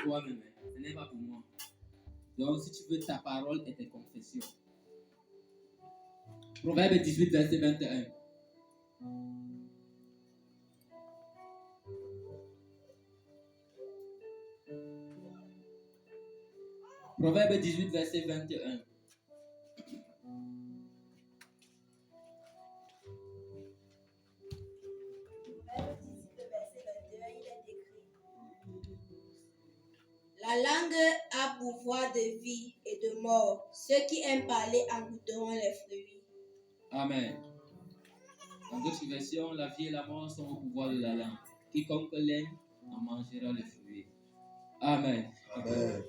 toi-même. Ce n'est pas pour moi. Donc, si tu veux ta parole et tes confessions. Proverbe 18, verset 21. Proverbe 18, verset 21. La langue a pouvoir de vie et de mort. Ceux qui aiment parler en goûteront les fruits. Amen. Dans d'autres versions, la vie et la mort sont au pouvoir de la langue. Quiconque l'aime en mangera les fruits. Amen. Amen.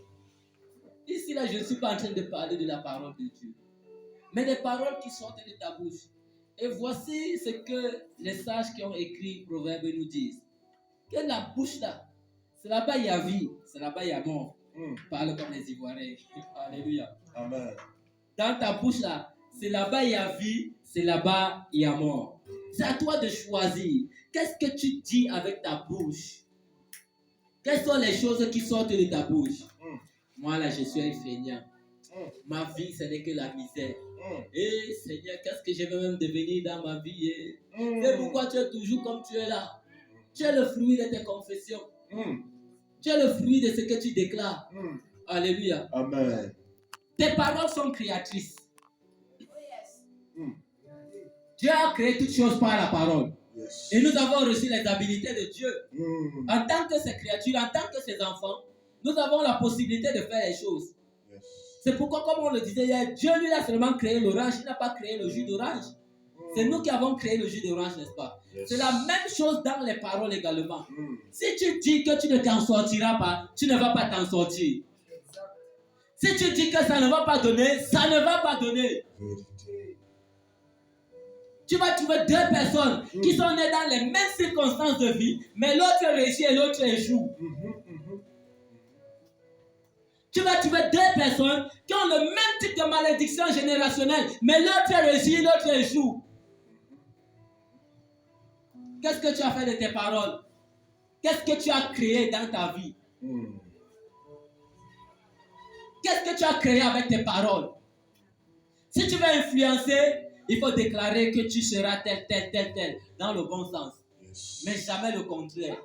Ici, là, je ne suis pas en train de parler de la parole de Dieu, mais des paroles qui sortent de ta bouche. Et voici ce que les sages qui ont écrit Proverbe nous disent. Que la bouche là, c'est là-bas il y a vie, c'est là-bas il y a mort. Parle comme les Ivoiriens. Alléluia. Amen. Dans ta bouche là, c'est là-bas il y a vie, c'est là-bas il y a mort. C'est à toi de choisir. Qu'est-ce que tu dis avec ta bouche? Quelles sont les choses qui sortent de ta bouche? Moi là, je suis un feignant. Ma vie, ce n'est que la misère. Et Seigneur, qu'est-ce que je vais même devenir dans ma vie? C'est pourquoi tu es toujours comme tu es là. Tu es le fruit de tes confessions. Tu es le fruit de ce que tu déclares. Alléluia. Amen. Tes paroles sont créatrices. Dieu a créé toutes choses par la parole. Yes. Et nous avons reçu les habilités de Dieu. En tant que ses créatures, en tant que ses enfants, nous avons la possibilité de faire les choses. Yes. C'est pourquoi, comme on le disait hier, Dieu lui a seulement créé l'orange, il n'a pas créé le jus d'orange. C'est nous qui avons créé le jus d'orange, n'est-ce pas? Yes. C'est la même chose dans les paroles également. Si tu dis que tu ne t'en sortiras pas, tu ne vas pas t'en sortir. Si tu dis que ça ne va pas donner, ça ne va pas donner. Vérité. Tu vas trouver deux personnes qui sont nées dans les mêmes circonstances de vie, mais l'autre réussit et l'autre échoue. Tu vas trouver deux personnes qui ont le même type de malédiction générationnelle, mais l'autre réussit et l'autre échoue. Qu'est-ce que tu as fait de tes paroles? Qu'est-ce que tu as créé dans ta vie? Qu'est-ce que tu as créé avec tes paroles? Si tu veux influencer, il faut déclarer que tu seras tel, tel, tel, tel, dans le bon sens. Yes. Mais jamais le contraire.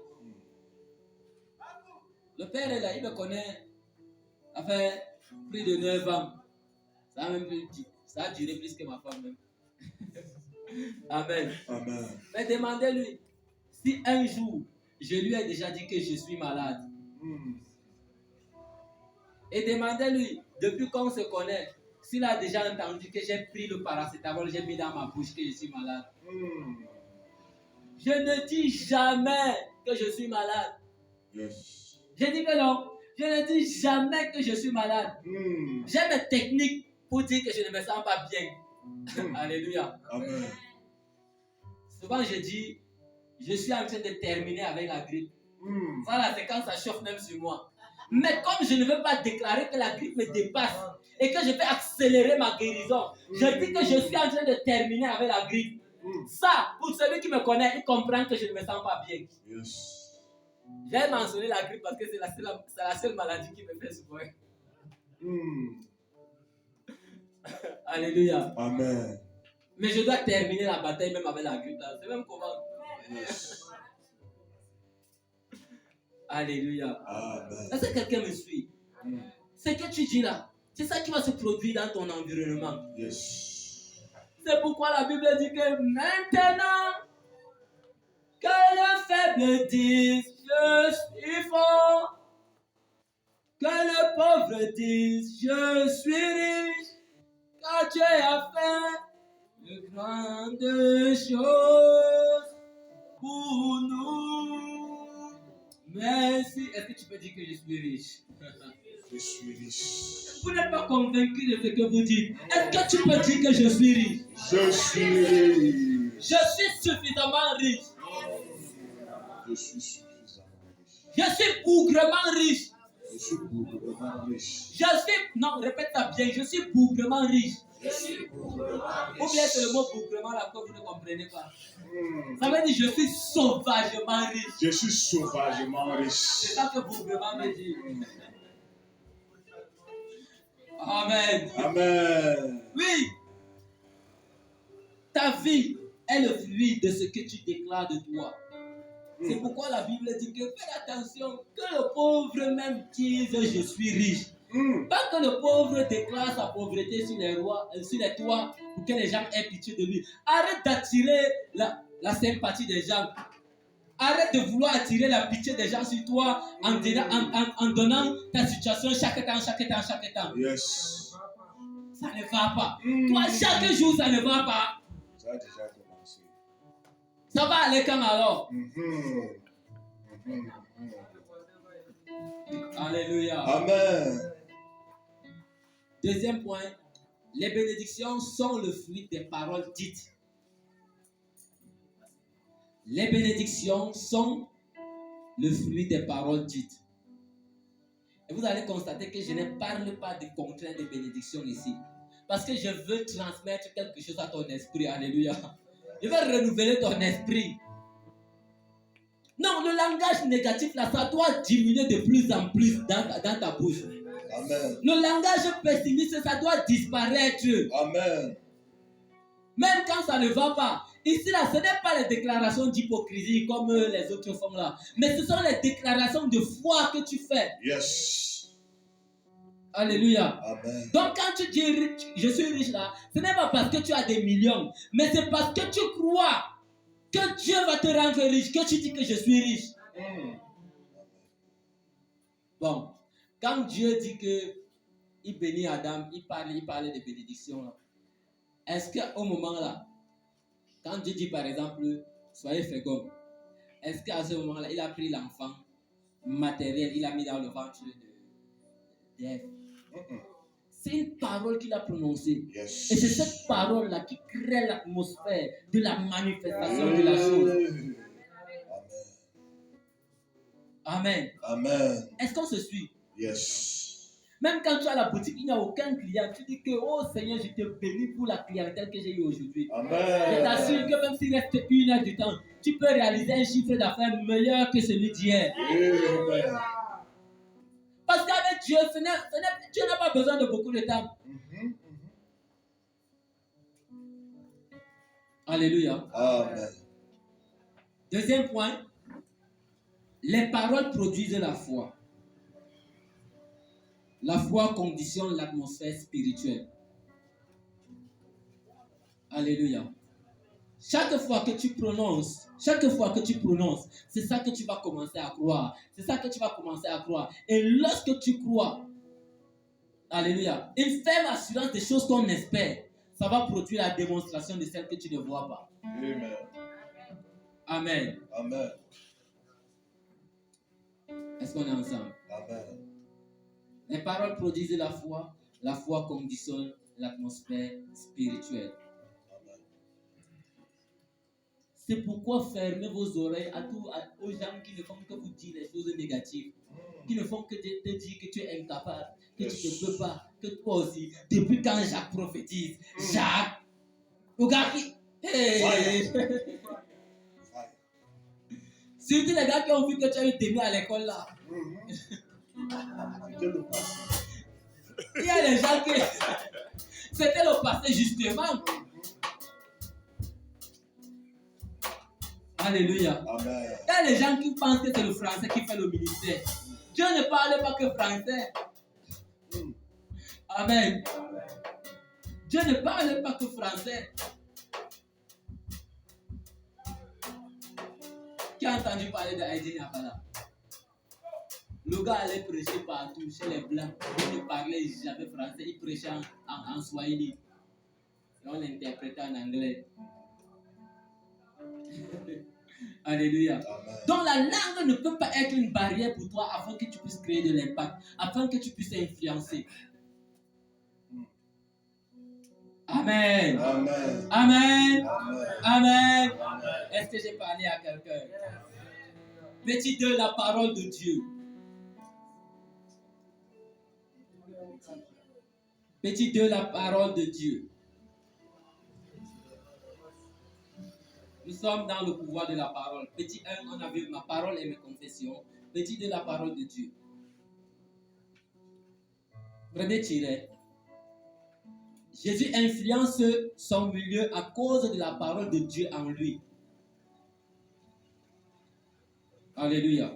Le père est là, il me connaît. Ça fait plus de 9 ans. Ça a duré plus que ma femme même. Amen. Amen. Mais demandez-lui, si un jour, je lui ai déjà dit que je suis malade. Et demandez-lui, depuis qu'on se connaît, s'il a déjà entendu que j'ai pris le paracétamol, j'ai mis dans ma bouche que je suis malade. Je ne dis jamais que je suis malade. Yes. Je dis que non. Je ne dis jamais que je suis malade. J'ai mes techniques pour dire que je ne me sens pas bien. Alléluia. Amen. Souvent je dis, je suis en train de terminer avec la grippe. Voilà, c'est quand ça chauffe même sur moi. Mais comme je ne veux pas déclarer que la grippe me dépasse et que je vais accélérer ma guérison, je dis que je suis en train de terminer avec la grippe. Ça, pour celui qui me connaît, il comprend que je ne me sens pas bien. Yes. J'ai mentionné la grippe parce que c'est la seule maladie qui me fait souffrir. Alléluia. Amen. Mais je dois terminer la bataille même avec la grippe. C'est même comment. Yes. Alléluia. Amen. Est-ce que quelqu'un me suit? Ce que tu dis là, c'est ça qui va se produire dans ton environnement. Yes. C'est pourquoi la Bible dit que maintenant que le faible dise je suis fort, que le pauvre dise je suis riche, car Dieu a fait de grandes choses pour nous. Merci. Est-ce que tu peux dire que je suis riche? Je suis riche. Vous n'êtes pas convaincu de ce que vous dites. Est-ce que tu peux dire que je suis riche? Je suis riche. Je suis suffisamment riche. Je suis suffisamment riche. Je suis bougrement riche. Je suis bougrement riche. Non, répète ça bien. Je suis bougrement riche. Je suis bougrement riche. Ou bien c'est le mot bougrement là que vous ne comprenez pas. Ça veut dire je suis sauvagement riche. Je suis sauvagement C'est riche. ça que vous me dire. Amen. Amen. Oui. Ta vie est le fruit de ce que tu déclares de toi. C'est pourquoi la Bible dit que fais attention que le pauvre même dise je suis riche. Pas que le pauvre déclare sa pauvreté sur les toits pour que les gens aient pitié de lui. Arrête d'attirer la sympathie des gens. Arrête de vouloir attirer la pitié des gens sur toi en donnant ta situation chaque temps. Yes. Ça ne va pas. Toi, chaque jour, ça ne va pas. Ça a déjà commencé. Ça va aller quand alors? Alléluia. Amen. Deuxième point, les bénédictions sont le fruit des paroles dites. Les bénédictions sont le fruit des paroles dites. Et vous allez constater que je ne parle pas de contraintes de bénédiction ici. Parce que je veux transmettre quelque chose à ton esprit. Alléluia. Je veux renouveler ton esprit. Non, le langage négatif, là, ça doit diminuer de plus en plus dans ta bouche. Amen. Le langage pessimiste, ça doit disparaître. Amen. Même quand ça ne va pas. Ici, là, ce n'est pas les déclarations d'hypocrisie comme les autres font là. Mais ce sont les déclarations de foi que tu fais. Yes. Alléluia. Amen. Donc, quand tu dis je suis riche là, ce n'est pas parce que tu as des millions. Mais c'est parce que tu crois que Dieu va te rendre riche, que tu dis que je suis riche. Bon, quand Dieu dit qu'il bénit Adam, il parlait de bénédiction là. Est-ce qu'au moment là, quand Dieu dit par exemple, soyez féconds, est-ce qu'à ce moment-là, il a pris l'enfant matériel, il a mis dans le ventre d'Ève? C'est une parole qu'il a prononcée. Yes. Et c'est cette parole-là qui crée l'atmosphère de la manifestation de la chose. Amen. Amen. Est-ce qu'on se suit? Yes. Même quand tu es à la boutique, il n'y a aucun client. Tu dis que, oh Seigneur, je te bénis pour la clientèle que j'ai eue aujourd'hui. Amen. Je t'assure que même s'il reste 1 heure du temps, tu peux réaliser un chiffre d'affaires meilleur que celui d'hier. Amen. Parce qu'avec Dieu, tu n'as pas besoin de beaucoup de temps. Alléluia. Amen. Deuxième point, les paroles produisent la foi. La foi conditionne l'atmosphère spirituelle. Alléluia. Chaque fois que tu prononces, c'est ça que tu vas commencer à croire. C'est ça que tu vas commencer à croire. Et lorsque tu crois, alléluia, une ferme assurance des choses qu'on espère, ça va produire la démonstration de celles que tu ne vois pas. Amen. Amen. Amen. Est-ce qu'on est ensemble? Amen. Les paroles produisent la foi conditionne l'atmosphère spirituelle. C'est pourquoi fermez vos oreilles aux gens qui ne font que vous dire les choses négatives, qui ne font que te dire que tu es incapable, que tu ne peux pas, que toi aussi, depuis quand Jacques prophétise, Jacques, regarde, hey. Surtout les gars qui ont vu que tu as eu témoin à l'école là. Il y a des gens qui... C'était le passé justement. Alléluia. Amen. Il y a des gens qui pensent que c'est le français qui fait le ministère. Dieu ne parle pas que français. Amen. Dieu ne parle pas que français. Qui a entendu parler de Haïdine Abala? Le gars allait prêcher partout chez les blancs. Il ne parlait jamais français. Il prêchait en swahili. Et on l'interprétait en anglais. Alléluia. Amen. Donc la langue ne peut pas être une barrière pour toi afin que tu puisses créer de l'impact, afin que tu puisses influencer. Amen. Amen. Amen. Amen. Amen. Est-ce que j'ai parlé à quelqu'un? Petit 2, la parole de Dieu. Petit 2, la parole de Dieu. Nous sommes dans le pouvoir de la parole. Petit 1, on a vu ma parole et mes confessions. Petit 2, la parole de Dieu. Premier tiret. Jésus influence son milieu à cause de la parole de Dieu en lui. Alléluia.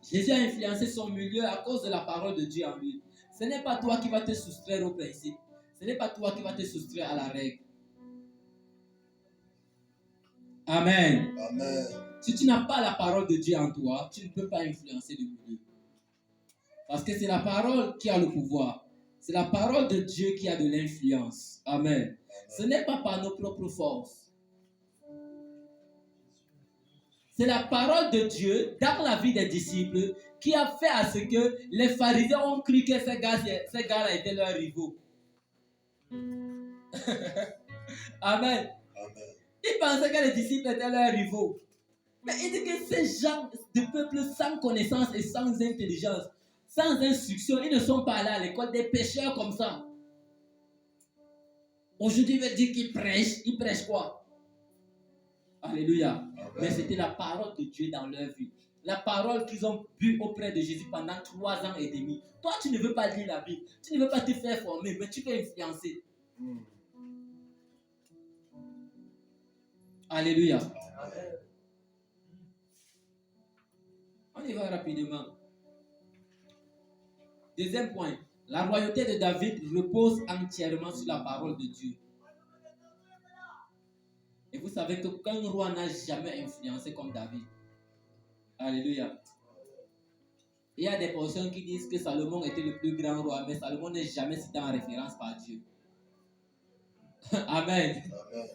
Jésus a influencé son milieu à cause de la parole de Dieu en lui. Ce n'est pas toi qui vas te soustraire au principe. Ce n'est pas toi qui vas te soustraire à la règle. Amen. Amen. Si tu n'as pas la parole de Dieu en toi, tu ne peux pas influencer le milieu. Parce que c'est la parole qui a le pouvoir. C'est la parole de Dieu qui a de l'influence. Amen. Ce n'est pas par nos propres forces. C'est la parole de Dieu dans la vie des disciples qui a fait à ce que les pharisiens ont cru que ces gars-là étaient leurs rivaux. Amen. Amen. Ils pensaient que les disciples étaient leurs rivaux. Mais il dit que ces gens de peuple sans connaissance et sans intelligence, sans instruction, ils ne sont pas allés à l'école, des pécheurs comme ça. Aujourd'hui, il veut dire qu'ils prêchent. Ils prêchent quoi? Alléluia. Amen. Mais c'était la parole de Dieu dans leur vie. La parole qu'ils ont bu auprès de Jésus pendant 3 ans et demi. Toi, tu ne veux pas lire la Bible. Tu ne veux pas te faire former, mais tu peux influencer. Alléluia. Amen. On y va rapidement. Deuxième point. La royauté de David repose entièrement sur la parole de Dieu. Et vous savez qu'un roi n'a jamais influencé comme David. Alléluia. Il y a des personnes qui disent que Salomon était le plus grand roi, mais Salomon n'est jamais cité en référence par Dieu. Amen. Amen.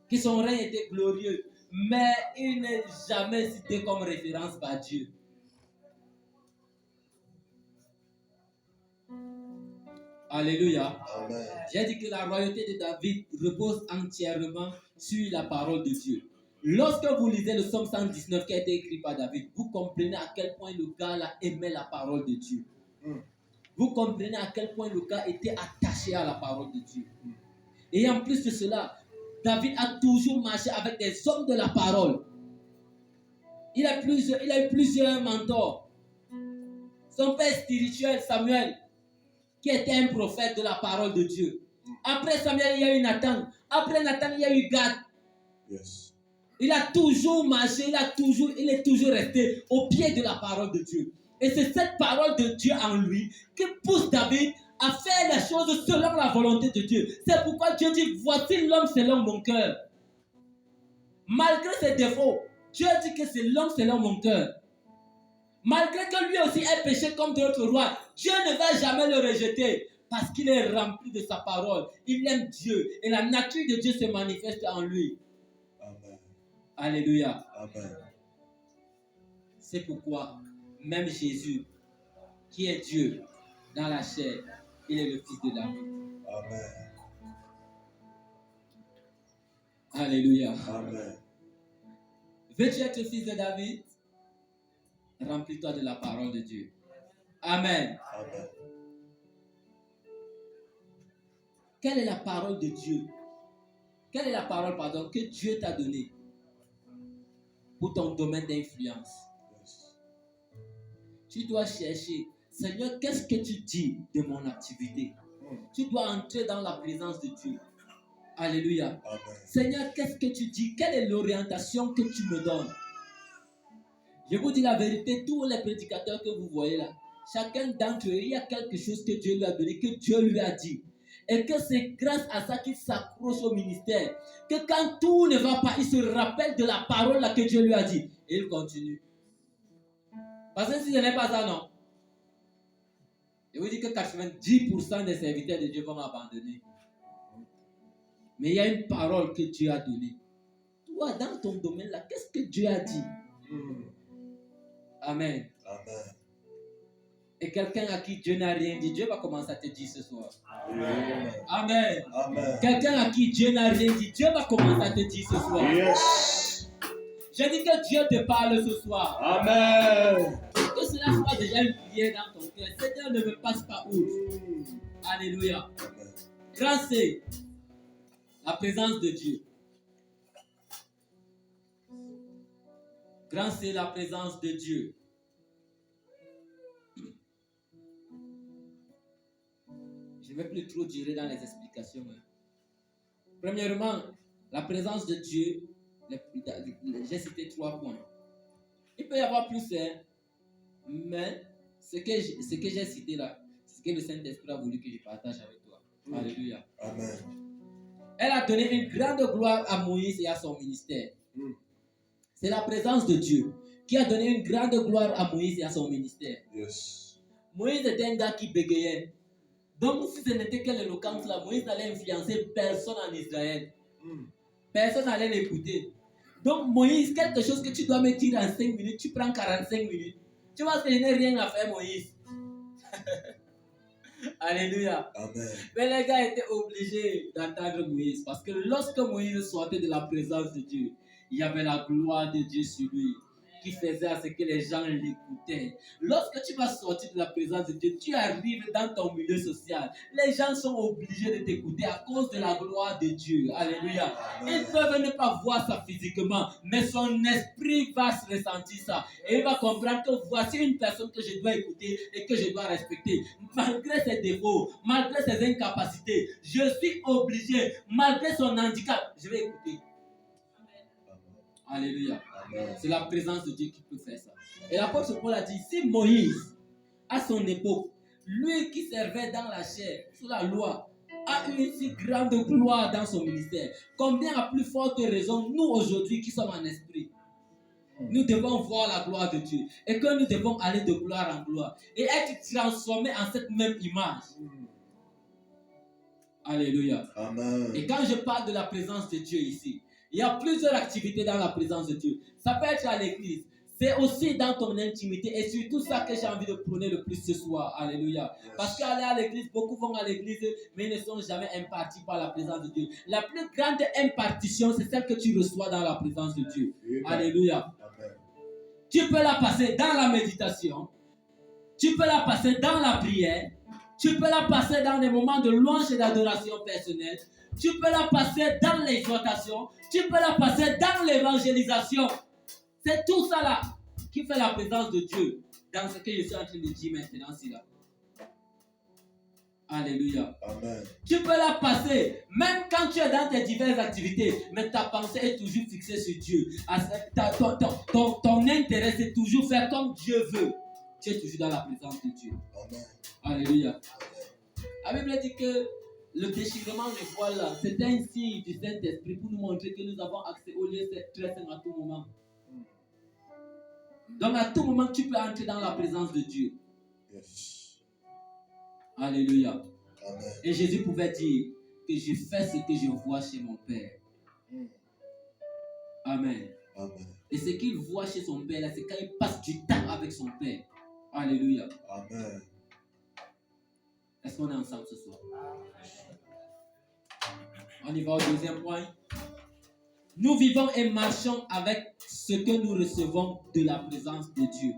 Que son règne était glorieux, mais il n'est jamais cité comme référence par Dieu. Alléluia. Amen. J'ai dit que la royauté de David repose entièrement sur la parole de Dieu. Lorsque vous lisez le psaume 119 qui a été écrit par David, vous comprenez à quel point le gars là aimait la parole de Dieu. Vous comprenez à quel point le gars était attaché à la parole de Dieu. Et en plus de cela, David a toujours marché avec des hommes de la parole. Il a eu plusieurs mentors. Son père spirituel, Samuel, qui était un prophète de la parole de Dieu. Après Samuel, il y a eu Nathan. Après Nathan, il y a eu Gad. Yes. Il a toujours marché, il est toujours resté au pied de la parole de Dieu. Et c'est cette parole de Dieu en lui qui pousse David à faire les choses selon la volonté de Dieu. C'est pourquoi Dieu dit, voici l'homme selon mon cœur. Malgré ses défauts, Dieu dit que c'est l'homme selon mon cœur. Malgré que lui aussi ait péché comme d'autres rois, Dieu ne va jamais le rejeter parce qu'il est rempli de sa parole. Il aime Dieu et la nature de Dieu se manifeste en lui. Amen. Alléluia. Amen. C'est pourquoi même Jésus, qui est Dieu dans la chair, il est le fils de David. Amen. Alléluia. Amen. Veux-tu être fils de David? Remplis-toi de la parole de Dieu. Amen. Amen. Quelle est la parole de Dieu? Quelle est la parole, pardon, que Dieu t'a donnée pour ton domaine d'influence? Yes. Tu dois chercher, Seigneur, qu'est-ce que tu dis de mon activité? Tu dois entrer dans la présence de Dieu. Alléluia. Amen. Seigneur, qu'est-ce que tu dis? Quelle est l'orientation que tu me donnes? Je vous dis la vérité, tous les prédicateurs que vous voyez là, chacun d'entre eux, il y a quelque chose que Dieu lui a donné, que Dieu lui a dit. Et que c'est grâce à ça qu'il s'accroche au ministère. Que quand tout ne va pas, il se rappelle de la parole là que Dieu lui a dit. Et il continue. Parce que si ce n'est pas ça, non. Je vous dis que 90% des serviteurs de Dieu vont abandonner. Mais il y a une parole que Dieu a donnée. Toi, dans ton domaine là, qu'est-ce que Dieu a dit? Amen. Amen. Et quelqu'un à qui Dieu n'a rien dit, Dieu va commencer à te dire ce soir. Amen. Amen. Amen. Quelqu'un à qui Dieu n'a rien dit, Dieu va commencer à te dire ce soir. Yes. J'ai dit que Dieu te parle ce soir. Amen. Que cela soit déjà une prière dans ton cœur. Seigneur, ne me passe pas outre. Alléluia. Amen. Grand C. La présence de Dieu. Grand, c'est la présence de Dieu. Je ne vais plus trop durer dans les explications. Premièrement, la présence de Dieu, j'ai cité 3 points. Il peut y avoir plus, mais ce que j'ai cité là, c'est ce que le Saint-Esprit a voulu que je partage avec toi. Alléluia. Amen. Elle a donné une grande gloire à Moïse et à son ministère. C'est la présence de Dieu qui a donné une grande gloire à Moïse et à son ministère. Yes. Moïse était un gars qui bégayait. Donc, si ce n'était que l'éloquence là, Moïse allait influencer personne en Israël. Personne n'allait l'écouter. Donc, Moïse, quelque chose que tu dois me dire en 5 minutes, tu prends 45 minutes. Tu vois que je n'ai rien à faire, Moïse. Alléluia. Amen. Mais les gars étaient obligés d'entendre Moïse parce que lorsque Moïse sortait de la présence de Dieu, il y avait la gloire de Dieu sur lui qui faisait à ce que les gens l'écoutaient. Lorsque tu vas sortir de la présence de Dieu, tu arrives dans ton milieu social. Les gens sont obligés de t'écouter à cause de la gloire de Dieu. Alléluia. Ils peuvent ne pas voir ça physiquement, mais son esprit va se ressentir ça. Et il va comprendre que voici une personne que je dois écouter et que je dois respecter. Malgré ses défauts, malgré ses incapacités, je suis obligé, malgré son handicap, je vais écouter. Alléluia. Amen. C'est la présence de Dieu qui peut faire ça. Et l'apôtre Paul a dit, si Moïse, à son époque, lui qui servait dans la chair, sous la loi, a eu une si grande gloire dans son ministère, combien à plus forte raison, nous aujourd'hui qui sommes en esprit, nous devons voir la gloire de Dieu et que nous devons aller de gloire en gloire et être transformés en cette même image. Alléluia. Amen. Et quand je parle de la présence de Dieu ici, il y a plusieurs activités dans la présence de Dieu. Ça peut être à l'église. C'est aussi dans ton intimité. Et surtout ça que j'ai envie de prôner le plus ce soir. Alléluia. Yes. Parce qu'aller à l'église, beaucoup vont à l'église, mais ils ne sont jamais impartis par la présence de Dieu. La plus grande impartition, c'est celle que tu reçois dans la présence de Dieu. Amen. Alléluia. Amen. Tu peux la passer dans la méditation. Tu peux la passer dans la prière. Tu peux la passer dans des moments de louange et d'adoration personnelle. Tu peux la passer dans l'exhortation. Tu peux la passer dans l'évangélisation. C'est tout ça là qui fait la présence de Dieu dans ce que je suis en train de dire maintenant. Là. Alléluia. Amen. Tu peux la passer même quand tu es dans tes diverses activités, mais ta pensée est toujours fixée sur Dieu. Ton intérêt, c'est toujours faire comme Dieu veut. Tu es toujours dans la présence de Dieu. Amen. Alléluia. La Bible dit que le déchirement des voiles là, c'est un signe du Saint-Esprit pour nous montrer que nous avons accès au lieu très saint à tout moment. Donc à tout moment, tu peux entrer dans la présence de Dieu. Yes. Alléluia. Amen. Et Jésus pouvait dire que je fais ce que je vois chez mon Père. Amen. Amen. Et ce qu'il voit chez son Père là, c'est quand il passe du temps avec son Père. Alléluia. Amen. Est-ce qu'on est ensemble ce soir? On y va au deuxième point. Nous vivons et marchons avec ce que nous recevons de la présence de Dieu.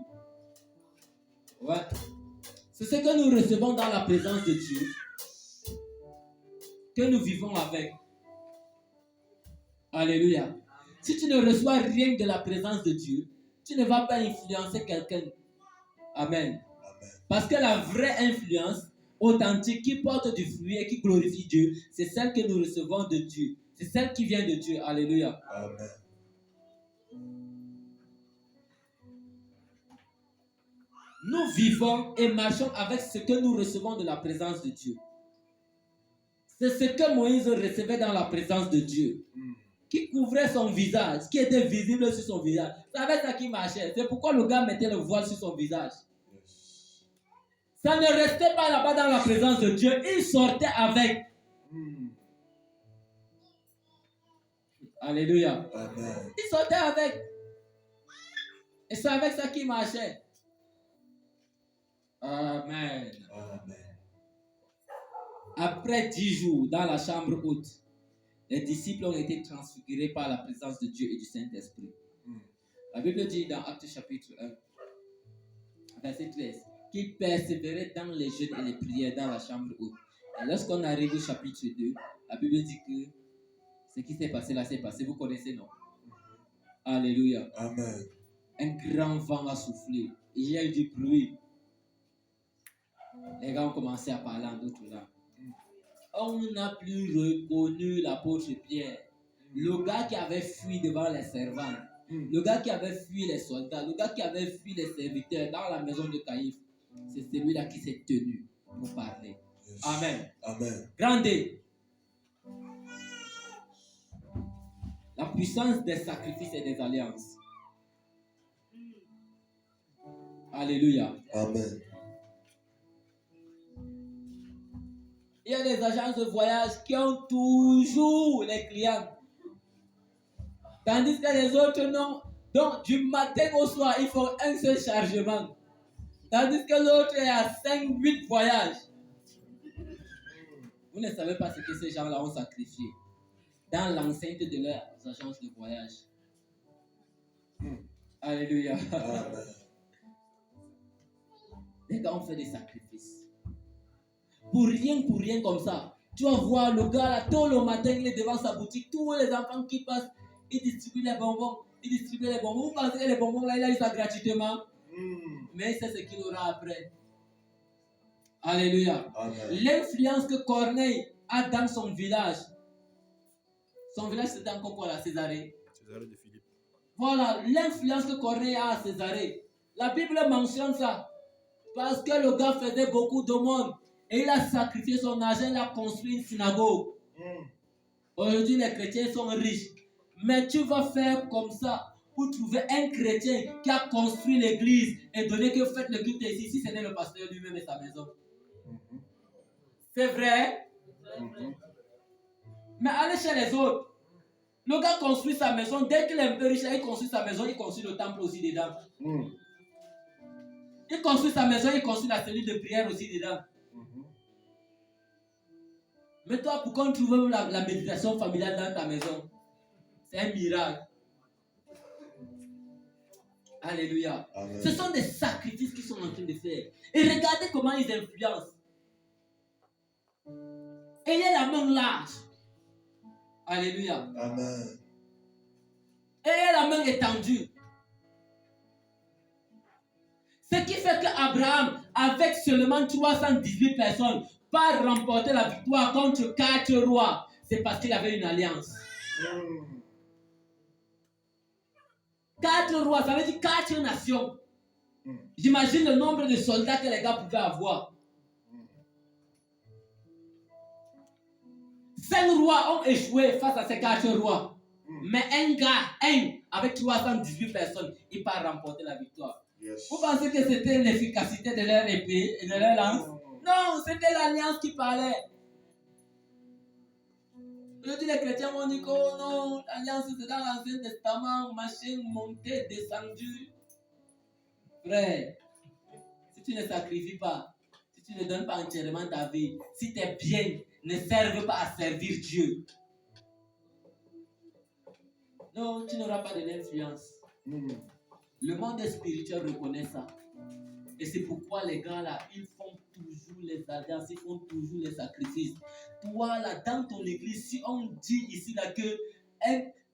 Ouais. C'est ce que nous recevons dans la présence de Dieu que nous vivons avec. Alléluia. Si tu ne reçois rien de la présence de Dieu, tu ne vas pas influencer quelqu'un. Amen. Amen. Parce que la vraie influence authentique qui porte du fruit et qui glorifie Dieu, c'est celle que nous recevons de Dieu. C'est celle qui vient de Dieu. Alléluia. Amen. Nous vivons et marchons avec ce que nous recevons de la présence de Dieu. C'est ce que Moïse recevait dans la présence de Dieu, qui couvrait son visage, qui était visible sur son visage. C'est avec ça qu'il marchait. C'est pourquoi le gars mettait le voile sur son visage. Yes. Ça ne restait pas là-bas dans la présence de Dieu. Il sortait avec. Alléluia. Amen. Il sortait avec. Et c'est avec ça qu'il marchait. Amen. Amen. Après 10 jours dans la chambre haute, les disciples ont été transfigurés par la présence de Dieu et du Saint-Esprit. La Bible dit dans Actes chapitre 1, verset 13, qu'ils persévéraient dans les jeûnes et les prières dans la chambre haute. Et lorsqu'on arrive au chapitre 2, la Bible dit que Ce qui s'est passé là, s'est passé. Vous connaissez, non? Alléluia. Amen. Un grand vent a soufflé. Il y a eu du bruit. Les gars ont commencé à parler en d'autres langues. On n'a plus reconnu l'apôtre Pierre. Le gars qui avait fui devant les servants. Le gars qui avait fui les soldats. Le gars qui avait fui les serviteurs dans la maison de Caïphe. C'est celui-là qui s'est tenu pour parler. Yes. Amen. Amen. Grande. La puissance des sacrifices et des alliances. Alléluia. Amen. Il y a des agences de voyage qui ont toujours les clients. Tandis que les autres non. Donc, du matin au soir, ils font un seul chargement. Tandis que l'autre est à 5-8 voyages. Vous ne savez pas ce que ces gens-là ont sacrifié dans l'enceinte de leurs agences de voyage. Alléluia. Amen. Les gars ont fait des sacrifices. Pour rien comme ça. Tu vas voir le gars là, tôt le matin, il est devant sa boutique. Tous les enfants qui passent, ils distribuent les bonbons. Vous pensez que les bonbons là, il a eu ça gratuitement? Mais c'est ce qu'il aura après. Alléluia. Amen. L'influence que Corneille a dans son village. Son village, c'était encore quoi, la Césarée? Césarée de Philippe. Voilà, l'influence que Corneille a à Césarée. La Bible mentionne ça. Parce que le gars faisait beaucoup de monde. Et il a sacrifié son argent, il a construit une synagogue. Aujourd'hui, les chrétiens sont riches. Mais tu vas faire comme ça pour trouver un chrétien qui a construit l'église et donner que faites le culte ici, si ce n'est le pasteur lui-même et sa maison. C'est vrai? Mais allez chez les autres. Le gars construit sa maison. Dès qu'il est un peu riche, il construit sa maison, il construit le temple aussi dedans. Il construit sa maison, il construit la cellule de prière aussi dedans. Mais toi, pourquoi on trouve la méditation familiale dans ta maison? C'est un miracle. Alléluia. Amen. Ce sont des sacrifices qu'ils sont en train de faire. Et regardez comment ils influencent. Ayez la main large. Alléluia. Amen. Ayez la main étendue. Ce qui fait qu'Abraham, avec seulement 318 personnes, pas remporter la victoire contre 4 rois. C'est parce qu'il avait une alliance. 4 rois, ça veut dire 4 nations. J'imagine le nombre de soldats que les gars pouvaient avoir. 5 rois ont échoué face à ces 4 rois. Mais un gars, avec 318 personnes, il peut remporter la victoire. Yes. Vous pensez que c'était l'efficacité de leur épée et de leur lance? Non, c'était l'alliance qui parlait. Aujourd'hui, les chrétiens m'ont dit que oh non, l'alliance c'est dans l'Ancien Testament, machin, monté, descendu. Frère, si tu ne sacrifies pas, si tu ne donnes pas entièrement ta vie, si tes biens ne servent pas à servir Dieu, non, tu n'auras pas de l'influence. Le monde spirituel reconnaît ça. Et c'est pourquoi les gars là, ils font toujours les alliances, ils font toujours les sacrifices. Toi là, dans ton église, si on dit ici là que,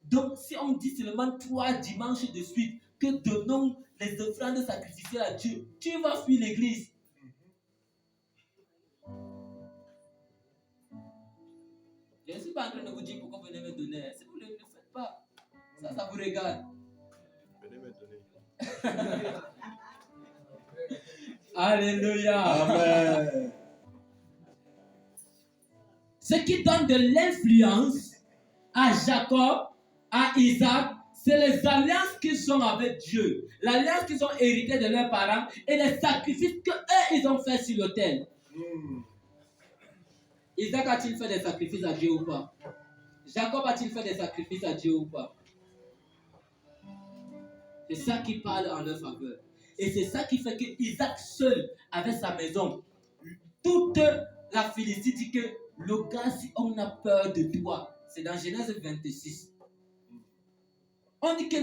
donc si on dit seulement 3 dimanches de suite que donnons les offrandes sacrificielles à Dieu, tu vas fuir l'église. Je ne suis pas en train de vous dire pourquoi vous venez me donner. Si vous ne le faites pas, ça vous regarde. Venez me donner. Alléluia. Amen. Ce qui donne de l'influence à Jacob, à Isaac, c'est les alliances qu'ils ont avec Dieu, l'alliance qu'ils ont héritée de leurs parents et les sacrifices qu'eux, ils ont fait sur l'autel. Isaac a-t-il fait des sacrifices à Dieu ou pas? Jacob a-t-il fait des sacrifices à Dieu ou pas? C'est ça qui parle en leur faveur. Et c'est ça qui fait que Isaac seul, avec sa maison, toute la Philistie dit que le gars, si on a peur de toi, c'est dans Genèse 26. On dit que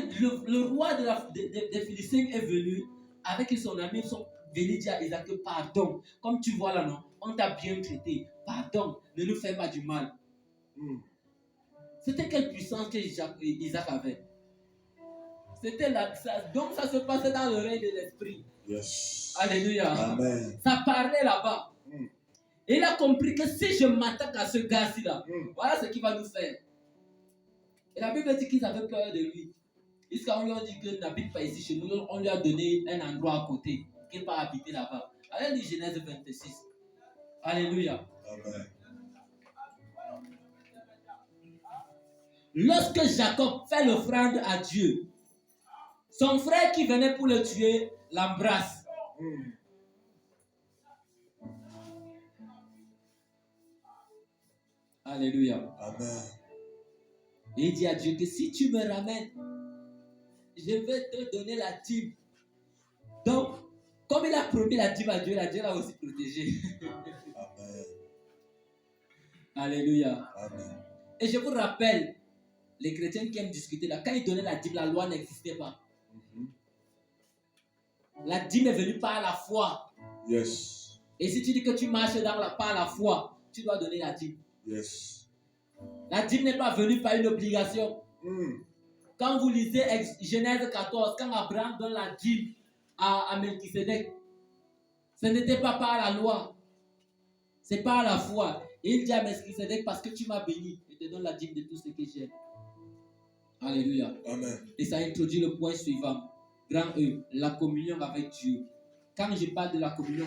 le roi des Philistins est venu avec son ami, ils sont venus dire à Isaac que pardon, comme tu vois là, non, on t'a bien traité, pardon, ne nous fais pas du mal. C'était quelle puissance que Isaac avait? C'était donc ça se passait dans le règne de l'esprit. Yes. Alléluia. Amen. Ça parlait là-bas. Mm. Et il a compris que si je m'attaque à ce gars-ci là, Mm. voilà ce qu'il va nous faire. Et la Bible dit qu'ils avaient peur de lui. Jusqu'à on lui a dit qu'il n'habite pas ici chez nous, on lui a donné un endroit à côté, qu'il va habiter là-bas. Allez lire Genèse 26. Alléluia. Amen. Lorsque Jacob fait l'offrande à Dieu, son frère qui venait pour le tuer l'embrasse. Mm. Alléluia. Amen. Et il dit à Dieu que si tu me ramènes, je vais te donner la dîme. Donc, comme il a promis la dîme à Dieu l'a aussi protégé. Amen. Alléluia. Amen. Et je vous rappelle, les chrétiens qui aiment discuter là, quand ils donnaient la dîme, la loi n'existait pas. Mhm. La dîme est venue par la foi. Yes. Et si tu dis que tu marches par la foi, tu dois donner la dîme. Yes. La dîme n'est pas venue par une obligation. Mm. Quand vous lisez Genèse 14, quand Abraham donne la dîme à Melchisédek, ce n'était pas par la loi, c'est par la foi. Et il dit à Melchisédek, parce que tu m'as béni, je te donne la dîme de tout ce que j'ai. Alléluia. Amen. Et ça introduit le point suivant. Grand E, la communion avec Dieu. Quand je parle de la communion